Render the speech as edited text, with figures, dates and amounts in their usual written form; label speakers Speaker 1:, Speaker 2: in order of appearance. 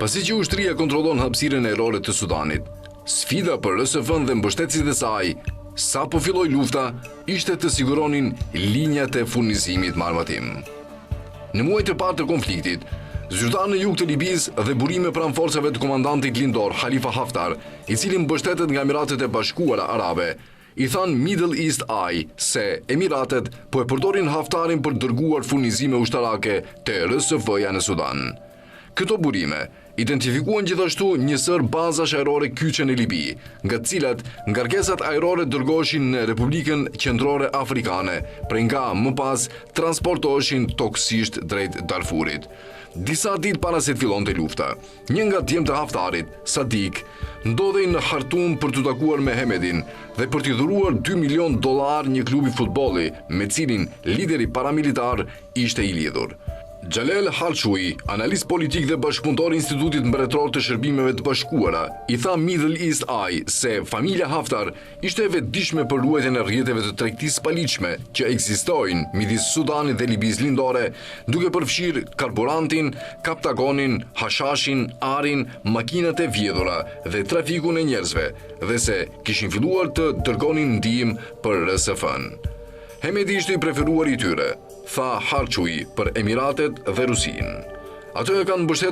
Speaker 1: Pasi që ushtria kontrollon hapësirën ajrore të Sudanit, sfida për RSF-n dhe mbështetësit e saj, sa po filloi lufta, ishte të siguronin linjat e furnizimit me armatim. Në muajt e parë të konfliktit, zyrtar në jug të Libis dhe burime pranë forcave të komandantit lindor Khalifa Haftar, i cili mbështetet nga Emiratet e Bashkuara Arabe, i than Middle East Eye se Emiratet po e përdorin Haftarin për dërguar furnizime ushtarake të RSF-ja në Sudan. Këto burime identifikuan gjithashtu njësër bazash ajrore kyçe në Libi, nga cilat ngarkesat ajrore dërgoheshin në Republikën Qendrore Afrikane, prej nga më pas transportoheshin toksisht drejt Darfurit. Disa ditë para se të fillonte lufta, një nga djemt të Haftarit, Sadik, ndodhej në Khartoum për të takuar me Hemedin dhe për t'i dhuruar $2 milion një klubi futbolli me cilin lideri paramilitar ishte i lidhur. Jalel Halshui, analist politik dhe bashkëpunëtor i Institutit Mbretëror të Shërbimeve të Bashkuara, i tha Middle East Eye se familja Haftar ishte e vetëdijshme për ruajtjen e rrjeteve të tregtisë paligjshme që ekzistojnë midis Sudanit dhe Libisë lindore, duke përfshirë karburantin, kaptagonin, hashashin, arin, makinat e vjedhura dhe trafikun e njerëzve, dhe se kishin filluar të dërgonin ndihmë për RSF-n. Hemedi ishte i preferuar i tyre, tha Halshui për Emiratet dhe Rusinë. Ato e kanë mbështetur